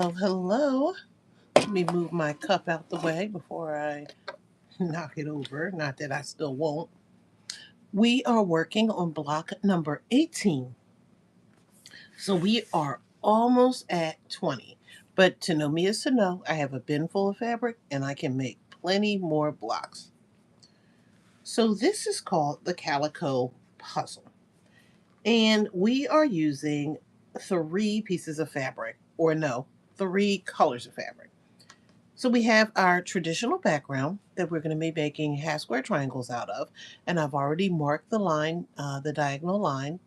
Oh, hello. Let me move my cup out the way before I knock it over. Not that I still won't. We are working on block number 18. So we are almost at 20. But to know me is to know I have a bin full of fabric and I can make plenty more blocks. So this is called the Calico puzzle. And we are using three pieces of fabric, or no, three colors of fabric. So we have our traditional background that we're going to be making half square triangles out of. And I've already marked the line, the diagonal line.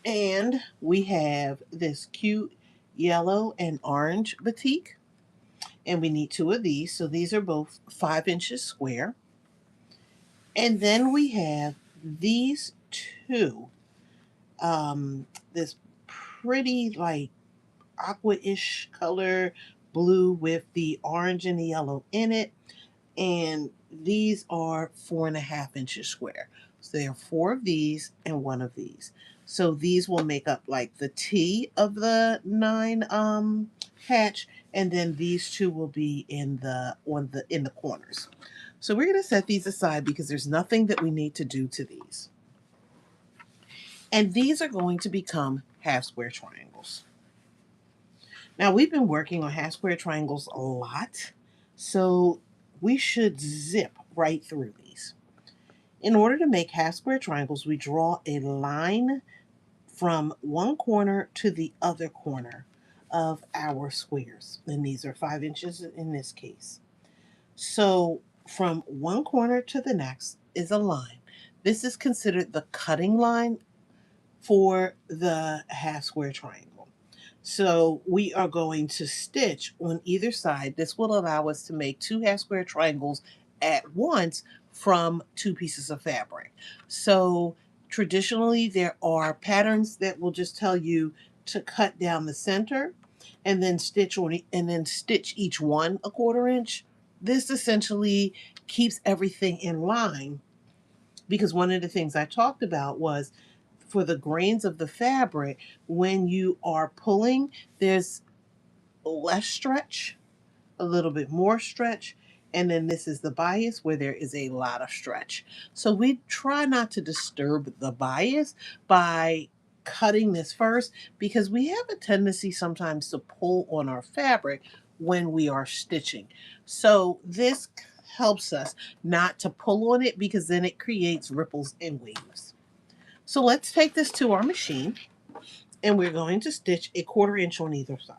And we have this cute yellow and orange batik. And we need two of these. So these are both 5 inches square. And then we have these two. This pretty like aqua-ish color blue with the orange and the yellow in it. And these are 4.5 inches square. So there are four of these and one of these. So these will make up like the T of the nine patch, and then these two will be in the corners. So we're gonna set these aside because there's nothing that we need to do to these. And these are going to become half square triangles. Now we've been working on half square triangles a lot, so we should zip right through these. In order to make half square triangles, we draw a line from one corner to the other corner of our squares. And these are 5 inches in this case. So from one corner to the next is a line. This is considered the cutting line for the half square triangle. So we are going to stitch on either side. This will allow us to make two half square triangles at once from two pieces of fabric. So traditionally there are patterns that will just tell you to cut down the center and then stitch each one a 1/4 inch. This essentially keeps everything in line because one of the things I talked about was for the grains of the fabric, when you are pulling, there's less stretch, a little bit more stretch, and then this is the bias where there is a lot of stretch. So we try not to disturb the bias by cutting this first because we have a tendency sometimes to pull on our fabric when we are stitching. So this helps us not to pull on it because then it creates ripples and waves. So let's take this to our machine and we're going to stitch a 1/4 inch on either side.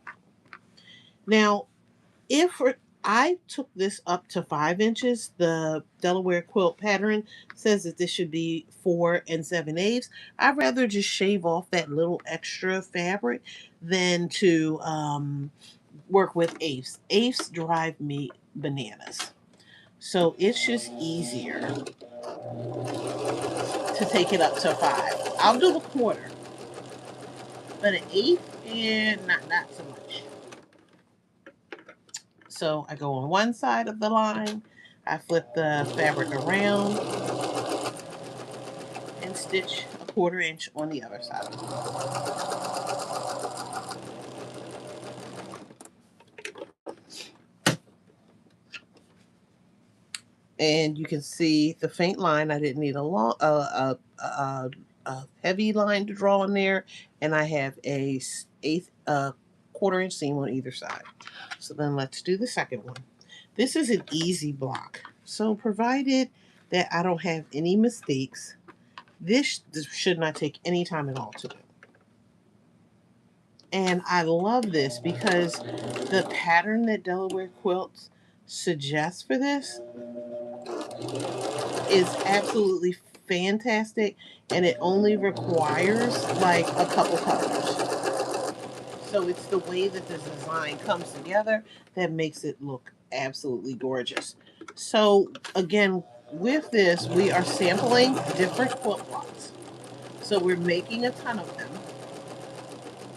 Now, if I took this up to 5 inches, the Delaware quilt pattern says that this should be 4 7/8. I'd rather just shave off that little extra fabric than to work with eighths. Eighths drive me bananas. So it's just easier to take it up to 5. I'll do a quarter, but an eighth, and not so much. So I go on one side of the line, I flip the fabric around and stitch a 1/4 inch on the other side. And you can see the faint line. I didn't need a long, a heavy line to draw in there, and I have a eighth 1/4 inch seam on either side. So then let's do the second one. This is an easy block. So provided that I don't have any mistakes, this should not take any time at all to do. And I love this because the pattern that Delaware Quilts suggests for this is absolutely fantastic, and it only requires like a couple colors. So it's the way that the design comes together that makes it look absolutely gorgeous. So again, with this, we are sampling different quilt blocks. So we're making a ton of them.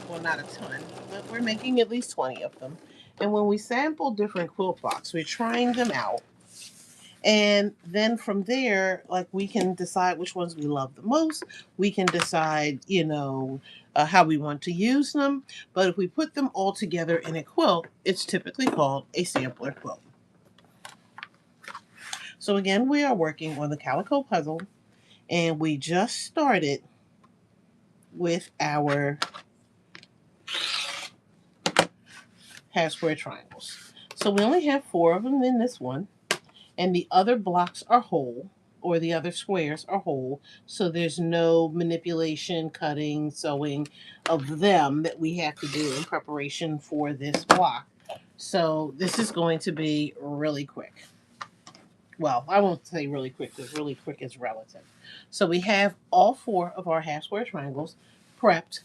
Well, not a ton, but we're making at least 20 of them. And when we sample different quilt blocks, we're trying them out. And then from there, like we can decide which ones we love the most. We can decide, how we want to use them. But if we put them all together in a quilt, it's typically called a sampler quilt. So again, we are working on the Calico puzzle, and we just started with our half square triangles. So we only have 4 of them in this one, and the other blocks are whole, or the other squares are whole, so there's no manipulation, cutting, sewing of them that we have to do in preparation for this block. So this is going to be really quick. Well, I won't say really quick because really quick is relative. So we have all 4 of our half square triangles prepped.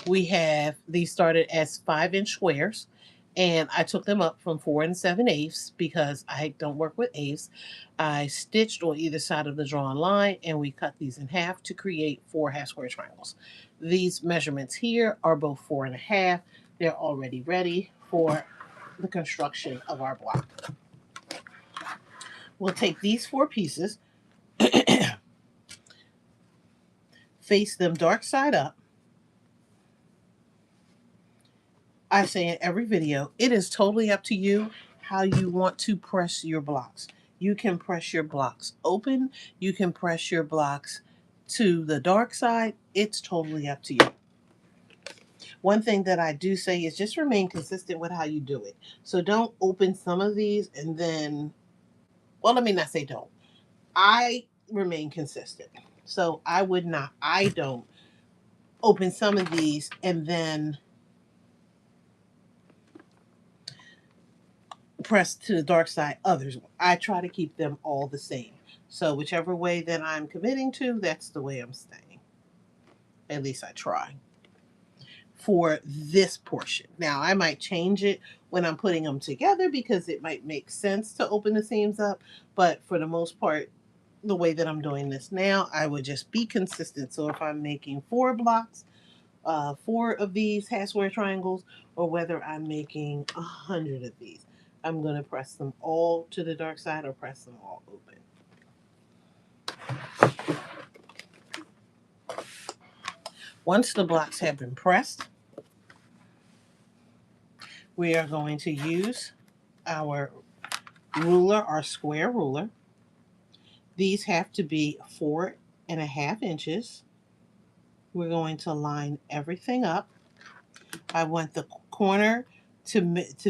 We have these started as 5-inch squares, and I took them up from 4 7/8 because I don't work with eighths. I stitched on either side of the drawn line, and we cut these in half to create 4 half square triangles. These measurements here are both 4 1/2. They're already ready for the construction of our block. We'll take these 4 pieces, face them dark side up. I say in every video, it is totally up to you how you want to press your blocks. You can press your blocks open. You can press your blocks to the dark side. It's totally up to you. One thing that I do say is just remain consistent with how you do it. So don't open some of these and then, well, let me not say don't. I remain consistent. So I don't open some of these and then press to the dark side others. I try to keep them all the same. So whichever way that I'm committing to, that's the way I'm staying. At least I try for this portion. Now I might change it when I'm putting them together because it might make sense to open the seams up. But for the most part, the way that I'm doing this now, I would just be consistent. So if I'm making 4 blocks, 4 of these half square triangles, or whether I'm making 100 of these, I'm going to press them all to the dark side or press them all open. Once the blocks have been pressed, we are going to use our ruler, our square ruler. These have to be 4 1/2 inches. We're going to line everything up. I want the corner to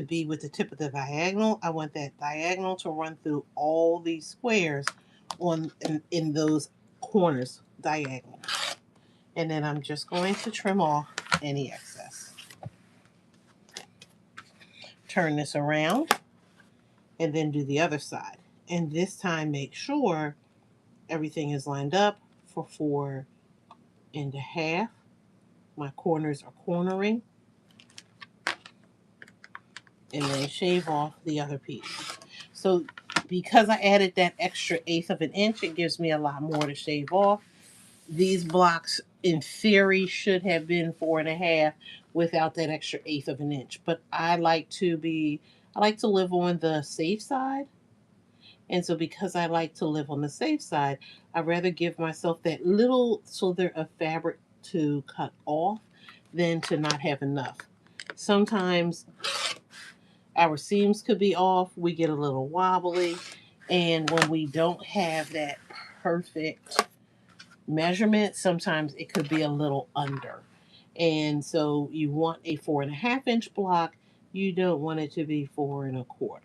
be with the tip of the diagonal. I want that diagonal to run through all these squares in those corners diagonal. And then I'm just going to trim off any excess. Turn this around and then do the other side. And this time make sure everything is lined up for 4 1/2. My corners are cornering. And then shave off the other piece. So because I added that extra 1/8 of an inch, it gives me a lot more to shave off. These blocks, in theory, should have been 4 1/2 without that extra 1/8 of an inch. But I like to live on the safe side. And so because I like to live on the safe side, I'd rather give myself that little slither of fabric to cut off than to not have enough. Sometimes our seams could be off, we get a little wobbly, and when we don't have that perfect measurement, sometimes it could be a little under. And so you want a 4 1/2 inch block, you don't want it to be 4 1/4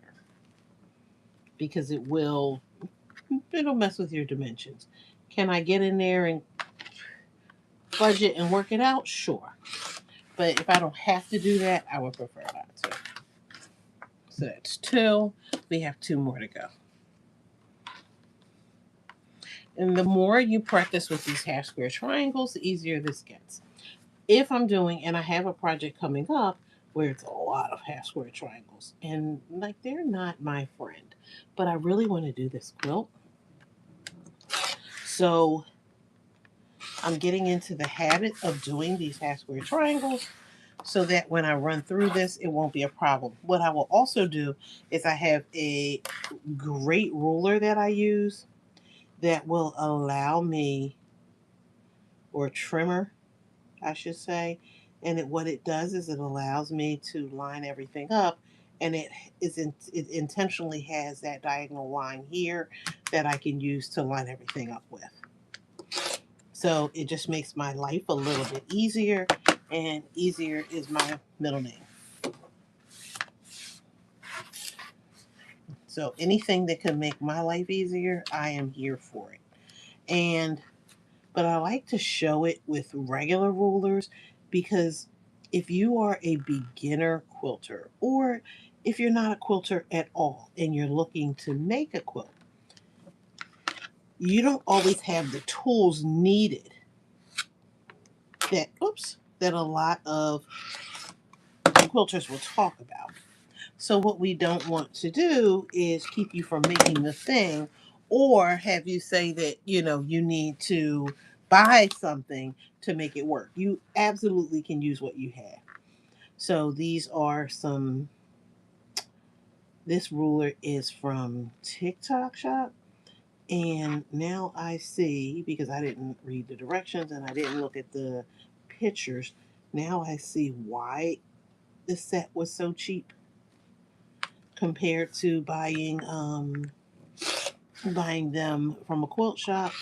because it'll mess with your dimensions. Can I get in there and budget and work it out? Sure. But if I don't have to do that, I would prefer not to. So that's 2. We have 2 more to go. And the more you practice with these half square triangles, the easier this gets. If I'm doing, and I have a project coming up where it's a lot of half square triangles, and like they're not my friend, but I really want to do this quilt. So I'm getting into the habit of doing these half square triangles so that when I run through this, it won't be a problem. What I will also do is I have a great ruler that I use that will allow me, or trimmer, I should say. And what it does is it allows me to line everything up, and it intentionally has that diagonal line here that I can use to line everything up with. So it just makes my life a little bit easier, and easier is my middle name. So anything that can make my life easier, I am here for it. But I like to show it with regular rulers because if you are a beginner quilter, or if you're not a quilter at all and you're looking to make a quilt, you don't always have the tools needed that a lot of quilters will talk about. So what we don't want to do is keep you from making the thing, or have you say that, you need to buy something to make it work. You absolutely can use what you have. So this ruler is from TikTok Shop. And now I see, because I didn't read the directions and I didn't look at the pictures, now I see why the set was so cheap compared to buying them from a quilt shop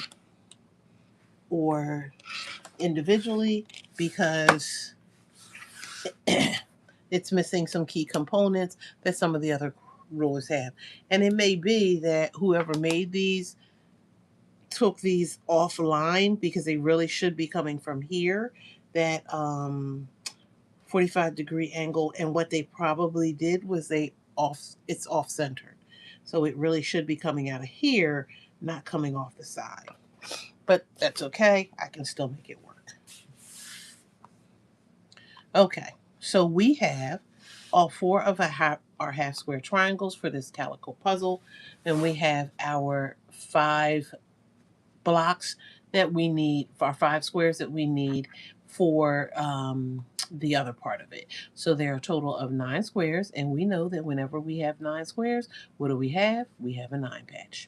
or individually, because it's missing some key components that some of the other rulers have. And it may be that whoever made these took these offline because they really should be coming from here, that 45-degree angle, and what they probably did was it's off centered. So it really should be coming out of here, not coming off the side. But that's okay. I can still make it work. Okay, so we have all four of our half square triangles for this calico puzzle, and we have our 5 blocks that we need, for our 5 squares that we need for the other part of it. So there are a total of 9 squares, and we know that whenever we have 9 squares, what do we have? We have a 9 patch.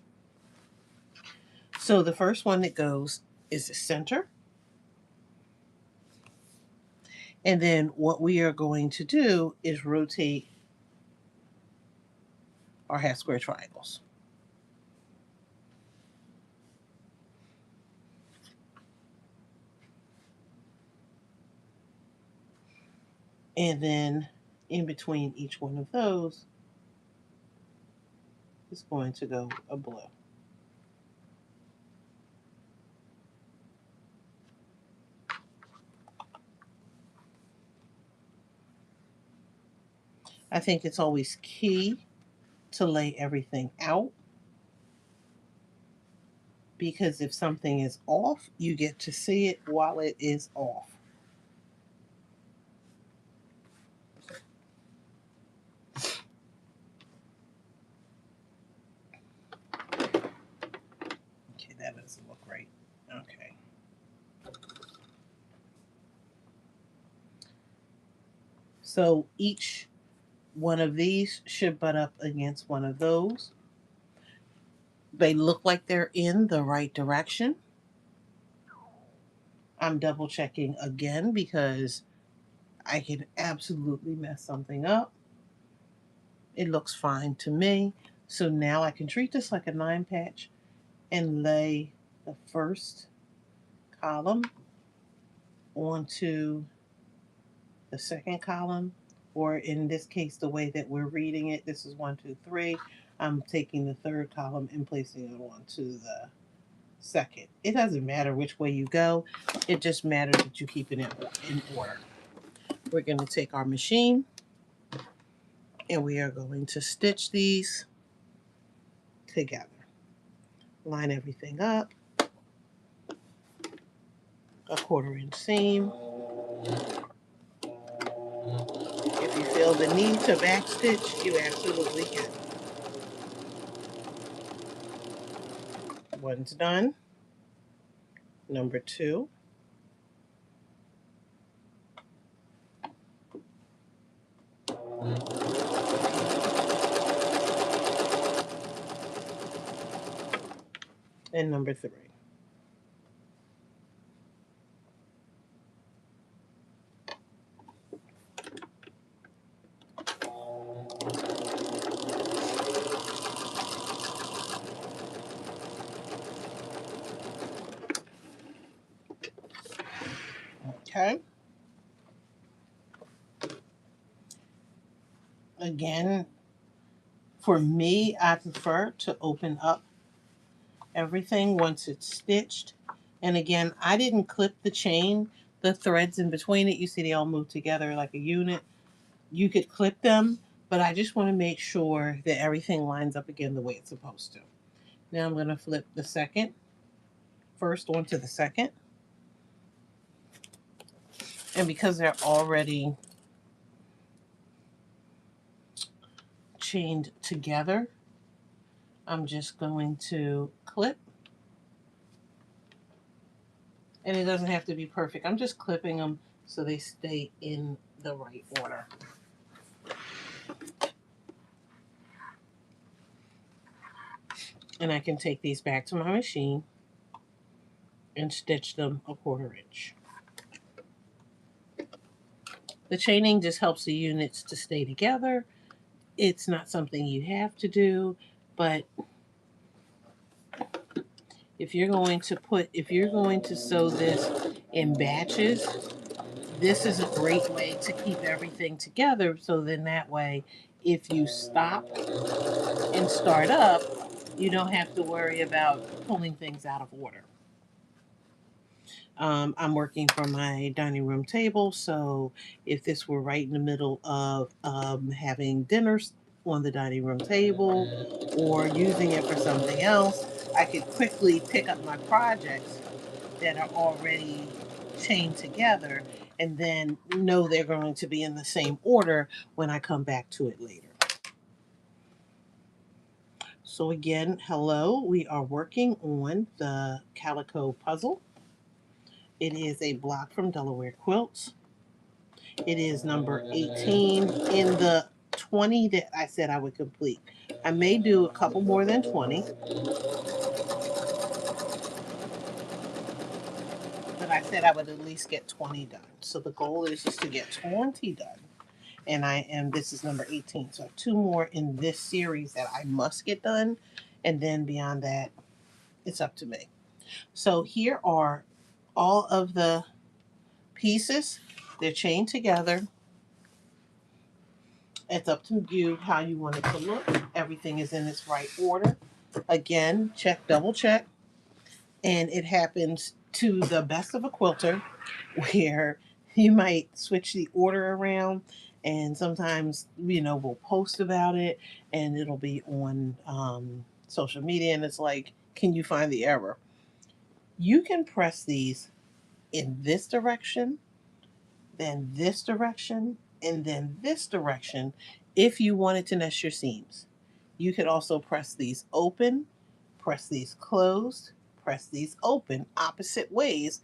So the first one that goes is the center. And then what we are going to do is rotate our half square triangles. And then in between each one of those is going to go a blue. I think it's always key to lay everything out, because if something is off, you get to see it while it is off. Okay, that doesn't look right. Okay. So each one of these should butt up against one of those. They look like they're in the right direction. I'm double checking again because I can absolutely mess something up. It looks fine to me. So now I can treat this like a 9 patch and lay the first column onto the second column, or in this case, the way that we're reading it, this is 1, 2, 3. I'm taking the third column and placing it onto the second. It doesn't matter which way you go. It just matters that you keep it in order. We're going to take our machine and we are going to stitch these together. Line everything up. A 1/4 inch seam. If you feel the need to backstitch, you absolutely can. One's done. Number 2. And number 3. Okay. Again, for me, I prefer to open up everything once it's stitched. And again, I didn't clip the chain, the threads in between it. You see they all move together like a unit. You could clip them, but I just want to make sure that everything lines up again the way it's supposed to. Now I'm going to flip the first onto the second. And because they're already chained together, I'm just going to clip. And it doesn't have to be perfect. I'm just clipping them so they stay in the right order. And I can take these back to my machine and stitch them a 1/4 inch. The chaining just helps the units to stay together. It's not something you have to do, but if you're going to sew this in batches, this is a great way to keep everything together. So then that way, if you stop and start up, you don't have to worry about pulling things out of order. I'm working from my dining room table, so if this were right in the middle of having dinners on the dining room table or using it for something else, I could quickly pick up my projects that are already chained together and then know they're going to be in the same order when I come back to it later. So again, hello, we are working on the Calico puzzle. It is a block from Delaware Quilts. It is number 18 in the 20 that I said I would complete. I may do a couple more than 20, but I said I would at least get 20 done. So the goal is just to get 20 done. And this is number 18. So 2 more in this series that I must get done. And then beyond that, it's up to me. So here are all of the pieces. They're chained together. It's up to you how you want it to look. Everything is in its right order. Again, double check. And it happens to the best of a quilter where you might switch the order around, and sometimes, we'll post about it and it'll be on social media, and it's like, can you find the error? You can press these in this direction, then this direction, and then this direction if you wanted to nest your seams. You could also press these open, press these closed, press these open opposite ways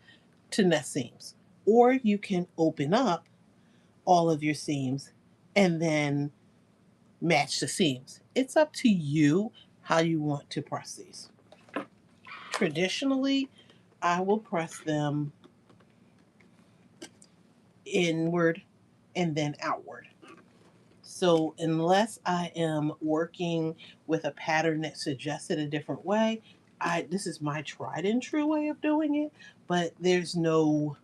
to nest seams. Or you can open up all of your seams and then match the seams. It's up to you how you want to press these. Traditionally, I will press them inward and then outward. So unless I am working with a pattern that suggested a different way, this is my tried and true way of doing it, but there's no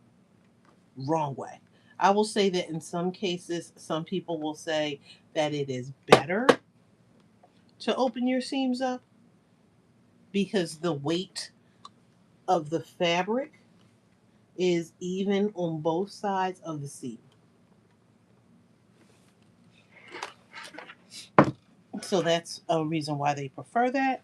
wrong way. I will say that in some cases, some people will say that it is better to open your seams up because the weight of the fabric is even on both sides of the seam. So that's a reason why they prefer that.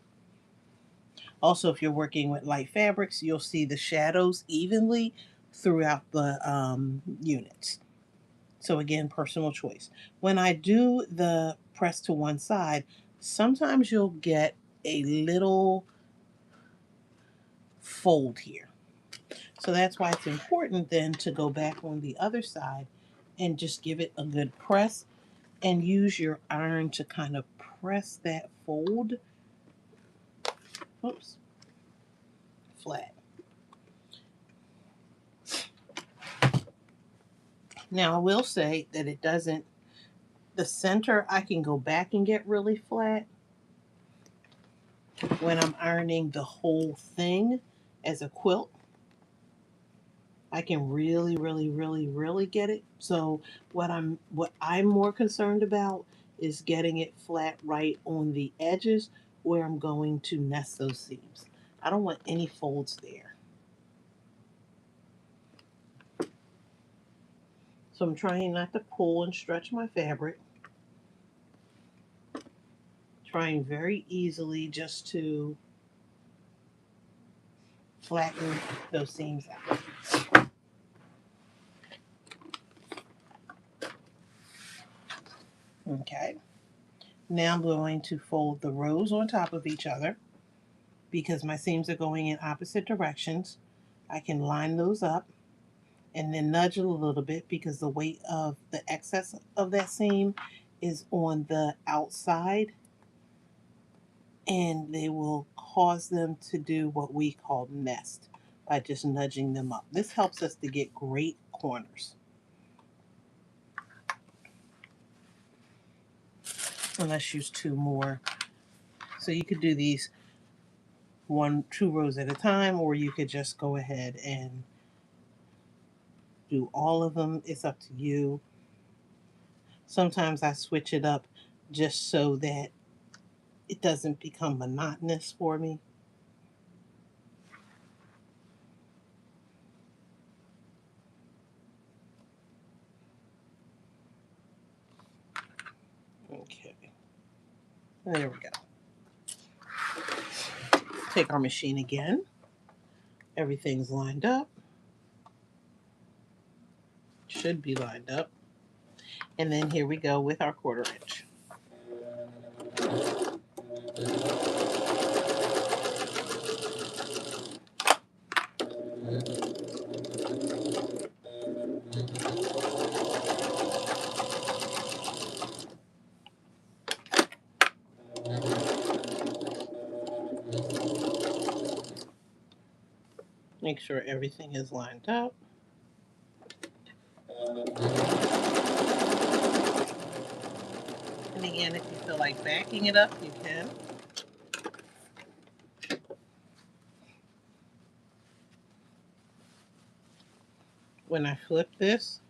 Also, if you're working with light fabrics, you'll see the shadows evenly throughout the units. So again, personal choice. When I do the press to one side, sometimes you'll get a little fold here. So that's why it's important then to go back on the other side and just give it a good press and use your iron to kind of press that fold. Oops. Flat. Now I will say that it doesn't, the center I can go back and get really flat when I'm ironing the whole thing as a quilt. I can really get it. So what I'm more concerned about is getting it flat right on the edges where I'm going to nest those seams. I don't want any folds there. So I'm trying not to pull and stretch my fabric. Trying very easily just to flatten those seams out. Okay. Now I'm going to fold the rows on top of each other because my seams are going in opposite directions. I can line those up and then nudge it a little bit because the weight of the excess of that seam is on the outside, and they will cause them to do what we call nest by just nudging them up. This helps us to get great corners. And let's use two more. So you could do these two rows at a time, or you could just go ahead and do all of them. It's up to you. Sometimes I switch it up just so that it doesn't become monotonous for me. Okay, there we go. Take our machine again. Everything's lined up. Should be lined up. And then here we go with our 1/4 inch. Make sure everything is lined up. And again, if you feel like backing it up, you can. When I flip this,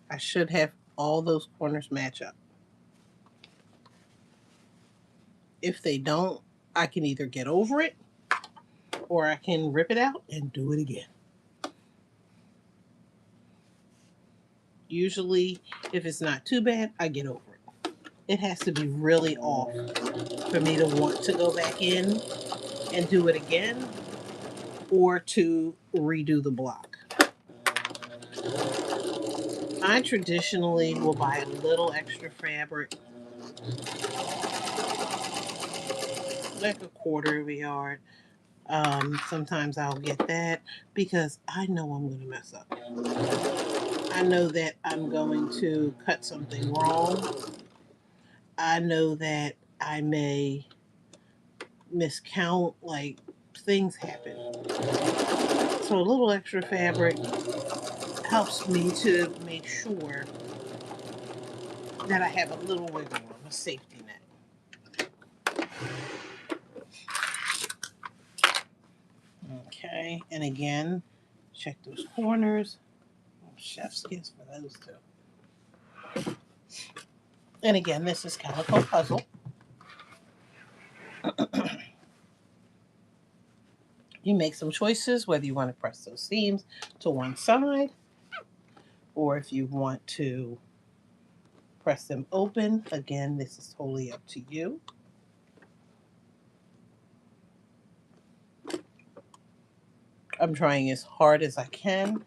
I should have all those corners match up. If they don't, I can either get over it or I can rip it out and do it again. Usually, if it's not too bad, I get over it. It has to be really off for me to want to go back in and do it again or to redo the block. I traditionally will buy a little extra fabric, like a 1/4 of a yard. Sometimes I'll get that because I know I'm going to mess up. I know that I'm going to cut something wrong. I know that I may miscount, like things happen. So a little extra fabric helps me to make sure that I have a little wiggle room, a safety net. Okay, and again, check those corners. Chef's kiss for those two. And again, this is Calico Puzzle. You make some choices whether you want to press those seams to one side or if you want to press them open. Again, this is totally up to you. I'm trying as hard as I can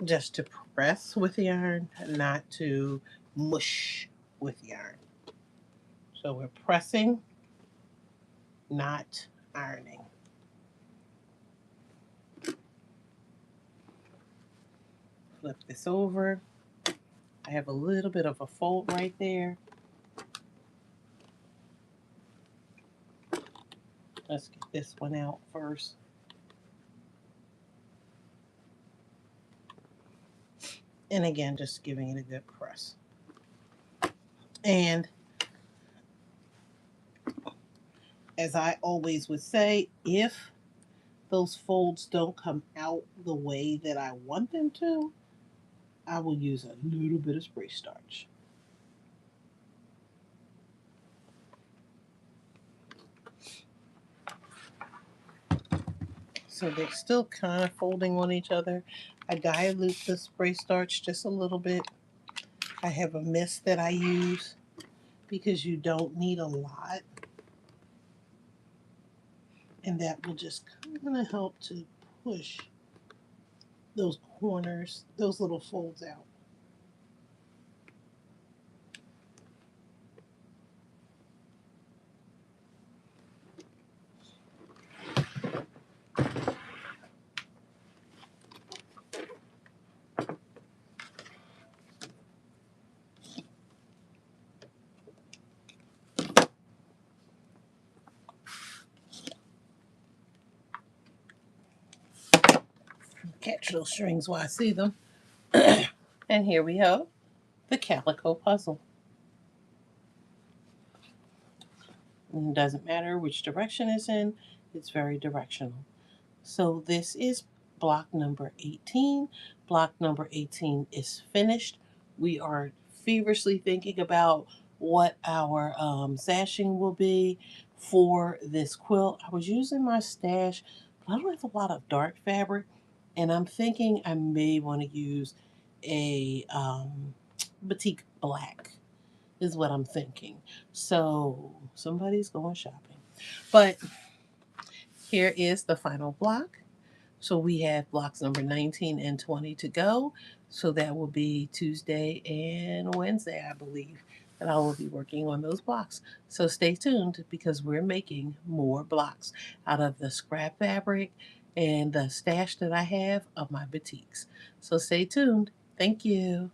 just to press with the iron, not to mush with the iron. So we're pressing, not ironing. Flip this over. I have a little bit of a fold right there. Let's get this one out first. And again, just giving it a good press. And as I always would say, if those folds don't come out the way that I want them to, I will use a little bit of spray starch. So they're still kind of folding on each other. I dilute the spray starch just a little bit. I have a mist that I use because you don't need a lot. And that will just kind of help to push those corners, those little folds out. Catch those strings while I see them. And here we have the Calico puzzle. And it doesn't matter which direction it's in, it's very directional. So this is block number 18. Block number 18 is finished. We are feverishly thinking about what our sashing will be for this quilt. I was using my stash, but I don't have a lot of dark fabric, and I'm thinking I may want to use a batik black is what I'm thinking. So somebody's going shopping. But here is the final block. So we have blocks number 19 and 20 to go. So that will be Tuesday and Wednesday, I believe, that I will be working on those blocks. So stay tuned because we're making more blocks out of the scrap fabric and the stash that I have of my batiks. So stay tuned. Thank you.